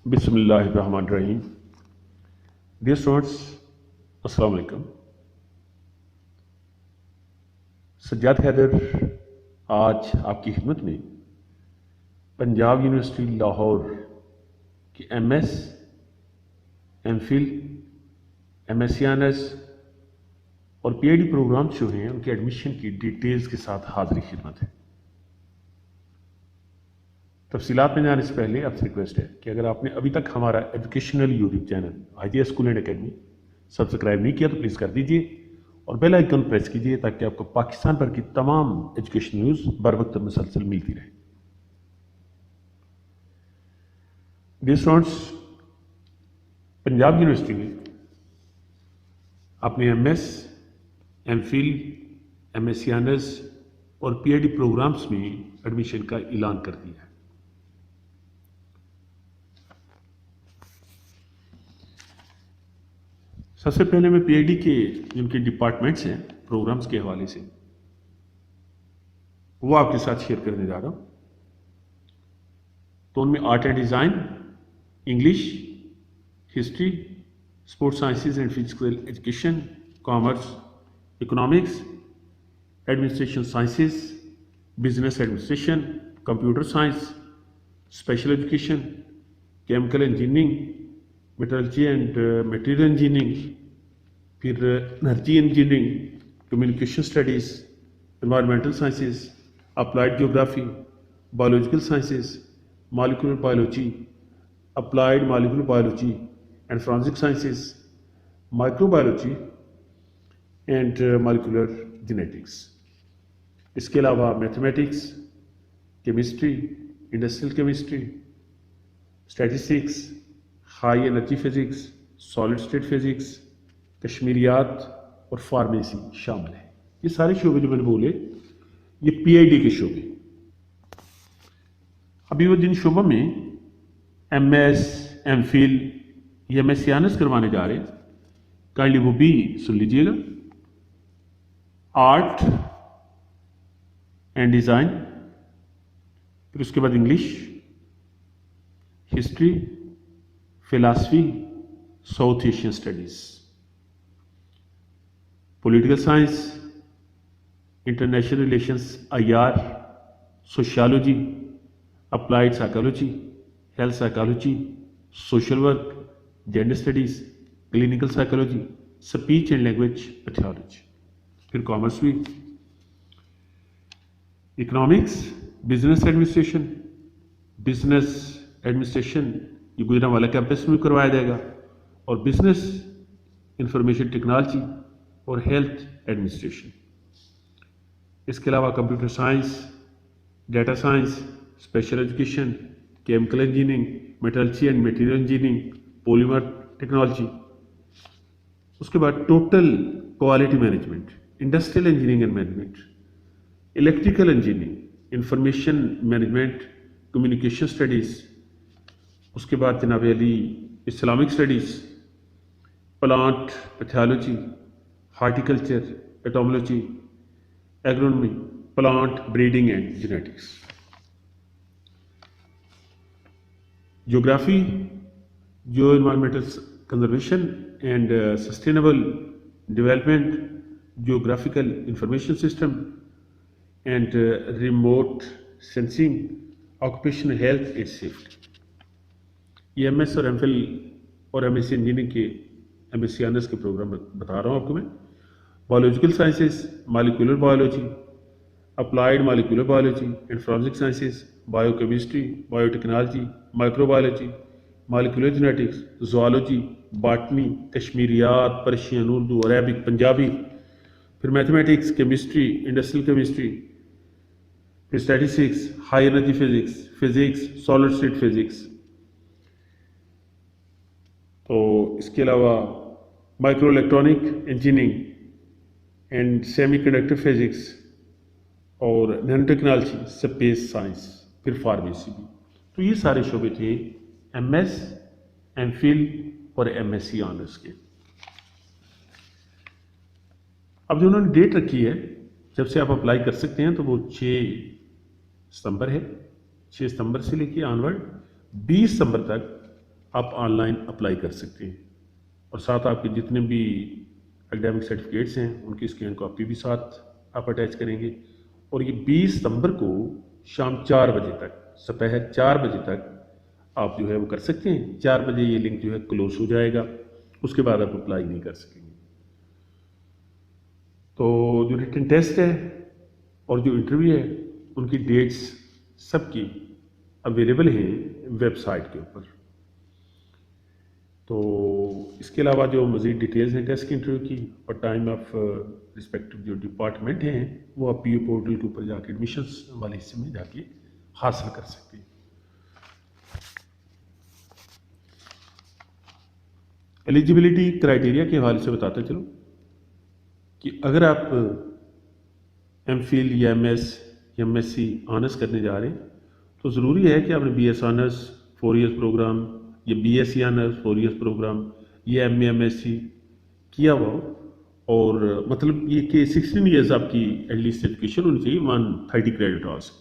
بسم اللہ الرحمن الرحیم. ڈیئر اسٹوڈنٹس، السلام علیکم. سجاد حیدر آج آپ کی خدمت میں پنجاب یونیورسٹی لاہور کی M S, M Phil, M S C honours اور پی ایچ ڈی پروگرامس جو ہیں ان کے ایڈمیشن کی ڈیٹیلز کے ساتھ حاضری خدمت ہے. تفصیلات میں جانے سے پہلے آپ سے ریکویسٹ ہے کہ اگر آپ نے ابھی تک ہمارا educational YouTube channel I G S school and academy subscribe نہیں کیا تو پلیز کر دیجیے اور بیل آئیکن پریس کیجیے تاکہ آپ کو پاکستان بھر کی تمام ایجوکیشن نیوز بر وقت مسلسل ملتی رہے. ڈیئر اسٹوڈنٹس، پنجاب یونیورسٹی میں اپنے M S, M Phil, M S C honours اور پی ایچ ڈی پروگرامس میں ایڈمیشن کا اعلان کر دیا ہے. سب سے پہلے میں پی ایچ ڈی کے جن کے ڈپارٹمنٹس ہیں پروگرامس کے حوالے سے وہ آپ کے ساتھ شیئر کرنے جا رہا ہوں. تو ان میں art and design, English, history, sports sciences and physical education, commerce, economics, administration sciences, business administration, computer science, special education, chemical engineering, metallurgy and material engineering, پھر energy engineering, communication studies, environmental sciences, applied geography, biological sciences, molecular biology, applied molecular biology and forensic sciences, microbiology and molecular genetics. اس کے علاوہ mathematics, chemistry, industrial chemistry, statistics, high energy physics, solid state physics, کشمیریات اور pharmacy شامل ہیں. یہ سارے شعبے جو میں نے بولے یہ پی ایچ ڈی کے شعبے. ابھی وہ جن شعبوں میں ایم ایس، ایم فل یا ایم ایس سی آنرس کروانے جا رہے ہیں کائنڈلی وہ بھی سن لیجیے گا. آرٹ اینڈ ڈیزائن، پھر اس کے بعد English, history, philosophy, South Asian studies, political science, international relations I R, sociology, applied psychology, health psychology, social work, gender studies, clinical psychology, speech and language pathology, پھر commerce بھی، economics, business administration یہ Gujranwala campus میں کروایا جائے گا، اور business information technology اور health administration. اس کے علاوہ computer science, data science, special education, chemical engineering, metallurgy and material engineering, polymer technology. اس کے بعد total quality management, industrial engineering and management, electrical engineering, information management, communication studies. اس کے بعد جناب علی Islamic studies, plant pathology, horticulture, entomology, agronomy, plant breeding and genetics. Geography, جو environmental conservation and sustainable development, geographical information system and remote sensing, occupational health and safety. یہ M S اور M Phil اور M S C engineering کے M S C honours کے programme بتا رہا ہوں آپ کو میں. Biological sciences, molecular biology, applied molecular biology and forensic sciences, biochemistry, biotechnology, microbiology, molecular genetics, zoology, botany, کشمیریات، پرشین، اردو، عربک، پنجابی، پھر میتھمیٹکس، کیمسٹری، انڈسٹریل کیمسٹری، پھر statistics, high energy physics, solid state physics. تو اس کے علاوہ microelectronic engineering and semiconductor physics اور nanotechnology, space science, پھر pharmacy بھی. تو یہ سارے شعبے تھے ایم ایس، ایم فل اور ایم ایس سی آنرس کے. اب جو انہوں نے ڈیٹ رکھی ہے جب سے آپ اپلائی کر سکتے ہیں تو وہ 6 ستمبر ہے. 6 ستمبر سے لے کے آنورڈ 20 ستمبر تک آپ آن لائن اپلائی کر سکتے ہیں، اور ساتھ آپ کے جتنے بھی اکیڈیمک سرٹیفکیٹس ہیں ان کی اسکین کاپی بھی ساتھ آپ اٹیچ کریں گے، اور یہ 20 ستمبر کو شام 4 بجے تک، دوپہر 4 بجے تک آپ جو ہے وہ کر سکتے ہیں۔ 4 بجے یہ لنک جو ہے کلوز ہو جائے گا، اس کے بعد آپ اپلائی نہیں کر سکیں گے۔ تو جو ریٹن ٹیسٹ ہے اور جو انٹرویو ہے ان کی ڈیٹس سب کی اویلیبل ہیں ویب سائٹ کے اوپر۔ تو اس کے علاوہ جو مزید ڈیٹیلز ہیں ٹیسٹ کی انٹرویو کی اور ٹائم آف رسپیکٹو جو ڈپارٹمنٹ ہیں وہ آپ پی او پورٹل کے اوپر جا کے ایڈمیشنس والے حصے میں جا کے حاصل کر سکتے ہیں۔ ایلیجیبلٹی کرائیٹیریا کے حوالے سے بتاتا چلوں کہ اگر آپ ایم فل یا ایم ایس یا ایم ایس سی آنرس کرنے جا رہے ہیں تو ضروری ہے کہ آپ نے B S honours 4 years programme یا B S C honours 4 years programme یا ایم ایس سی کیا ہوا ہو، اور مطلب یہ کہ 16 ایئرس آپ کی ایٹ لیسٹ ایجوکیشن ہونی چاہیے 130 کریڈٹ آورس،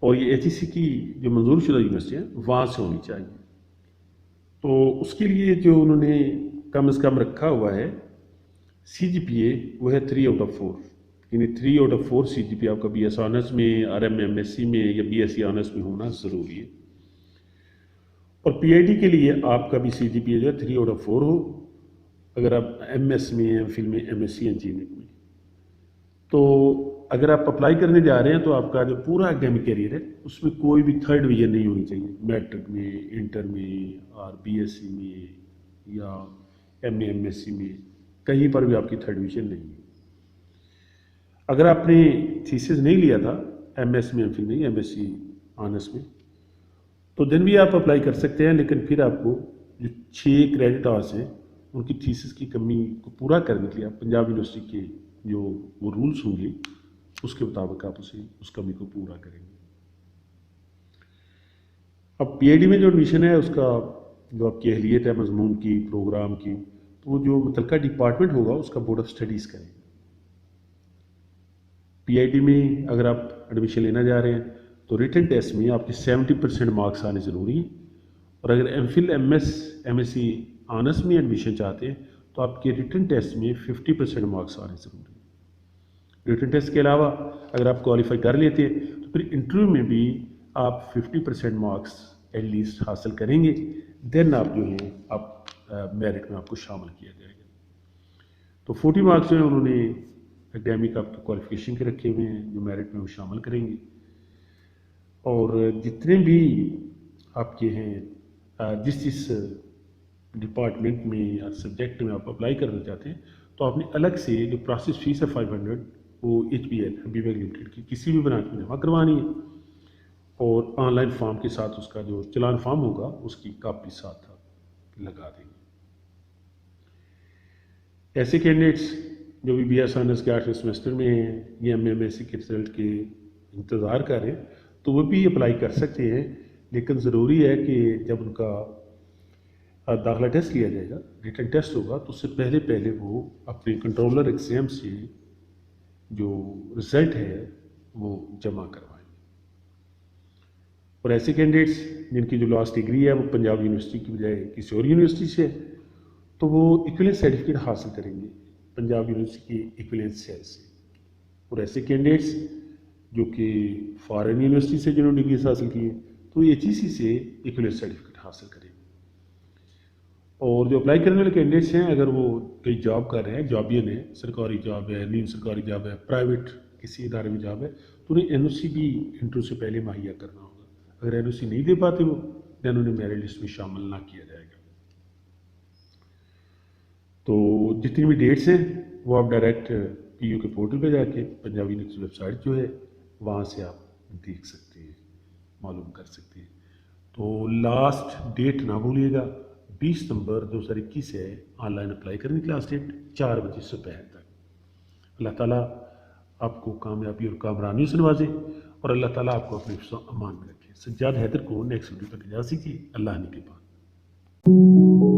اور یہ ایچ ای سی کی جو منظور شدہ یونیورسٹی ہیں وہاں سے ہونی چاہیے۔ تو اس کے لیے جو انہوں نے کم از کم رکھا ہوا ہے سی جی پی اے وہ ہے 3/4، یعنی 3/4 سی جی پی آپ کا بی ایس آنرس میں اور ایم ایس سی میں یا بی ایس سی آنرس میں ہونا ضروری ہے، اور پی آئی ڈی کے لیے آپ کا بھی سی جی پی اے جو ہے 3/4 ہو اگر آپ ایم ایس میں ایم فل میں ایم ایس سی انجینئرنگ میں۔ تو اگر آپ اپلائی کرنے جا رہے ہیں تو آپ کا جو پورا اکیڈیمک کیریئر ہے اس میں کوئی بھی 3rd ڈویژن نہیں ہونی چاہیے، میٹرک میں، انٹر میں اور بی ایس سی میں یا ایم ایس سی میں، کہیں پر بھی آپ کی 3rd ڈویژن نہیں ہے۔ اگر آپ نے تھیسس نہیں لیا تھا ایم ایس میں ایم فل میں ایم ایس سی آنرس میں تو دن بھی آپ اپلائی کر سکتے ہیں، لیکن پھر آپ کو جو 6 کریڈٹ آورس ہیں ان کی تھیسس کی کمی کو پورا کرنے کے لیے آپ پنجاب یونیورسٹی کے جو وہ رولز ہوں گے اس کے مطابق آپ اس کمی کو پورا کریں گے۔ اب پی آئی ڈی میں جو ایڈمیشن ہے اس کا جو آپ کی اہلیت ہے مضمون کی، پروگرام کی، تو وہ جو متعلقہ ڈپارٹمنٹ ہوگا اس کا بورڈ آف اسٹڈیز کریں گے۔ پی آئی ڈی میں اگر آپ ایڈمیشن لینا جا رہے ہیں تو ریٹن ٹیسٹ میں آپ کے 70% مارکس آنے ضروری ہیں، اور اگر M Phil M S C honours میں ایڈمیشن چاہتے ہیں تو آپ کے ریٹن ٹیسٹ میں 50% مارکس آنے ضروری ہیں۔ ریٹن ٹیسٹ کے علاوہ اگر آپ کوالیفائی کر لیتے ہیں تو پھر انٹرویو میں بھی آپ 50% مارکس ایٹ لیسٹ حاصل کریں گے، دین آپ جو ہیں آپ میرٹ میں آپ کو شامل کیا جائے گا۔ تو 40 مارکس جو ہیں انہوں نے اکیڈیمک آپ کی کوالیفیکیشن کے رکھے ہوئے ہیں جو میرٹ میں وہ شامل کریں گے، اور جتنے بھی آپ کے ہیں جس ڈپارٹمنٹ میں یا سبجیکٹ میں آپ اپلائی کرنا چاہتے ہیں تو آپ نے الگ سے جو پروسیس فیس ہے 500 وہ H B L Habib limited کی کسی بھی برانچ میں جمع کروانی ہے، اور آن لائن فارم کے ساتھ اس کا جو چلان فارم ہوگا اس کی کاپی ساتھ آپ لگا دیں گے۔ ایسے کینڈیڈیٹس جو بھی بی ایس آنرس کے 8ویں سیمسٹر میں ہیں یا ایم ایس سی کے رزلٹ کے انتظار کر رہے ہیں تو وہ بھی اپلائی کر سکتے ہیں، لیکن ضروری ہے کہ جب ان کا داخلہ ٹیسٹ لیا جائے گا، ریٹن ٹیسٹ ہوگا، تو اس سے پہلے وہ اپنے کنٹرولر ایگزام سے جو رزلٹ ہے وہ جمع کروائیں۔ اور ایسے کینڈیڈیٹس جن کی جو لاسٹ ڈگری ہے وہ پنجاب یونیورسٹی کی بجائے کسی اور یونیورسٹی سے ہے تو وہ ایکویلنس سرٹیفکیٹ حاصل کریں گے پنجاب یونیورسٹی کی ایکویلنس سیل سے۔ اور ایسے کینڈیڈیٹس جو کہ فارن یونیورسٹی سے جنہوں نے ڈگریز حاصل کی ہیں تو ایچ ای سی سے ایکویلنس سرٹیفکیٹ حاصل کریں گے۔ اور جو اپلائی کرنے والے کینڈیڈیٹس ہیں اگر وہ کئی جاب کر رہے ہیں، جابین ہیں، سرکاری جاب ہے، نیم سرکاری جاب ہے، پرائیویٹ کسی ادارے میں جاب ہے، تو انہیں این او سی بھی انٹرویو سے پہلے مہیا کرنا ہوگا۔ اگر این او سی نہیں دے پاتے وہ دین انہیں میرٹ لسٹ میں شامل نہ کیا جائے گا۔ تو جتنی بھی ڈیٹس ہیں وہ آپ ڈائریکٹ پی یو کے پورٹل پہ جا کے پنجاب یونیورسٹی ویب سائٹ جو ہے وہاں سے آپ دیکھ سکتے ہیں، معلوم کر سکتے ہیں۔ تو لاسٹ ڈیٹ نہ بھولیے گا، 20 ستمبر 2021 ہے آن لائن اپلائی کرنے کی لاسٹ ڈیٹ 4 بجے دوپہر تک۔ اللہ تعالیٰ آپ کو کامیابی اور کامرانی سے نوازے، اور اللہ تعالیٰ آپ کو اپنے حفظ و امان میں رکھے۔ سجاد حیدر کو نیکسٹ ویڈیو تک اجازت دیجیے، اللہ نے کے بعد۔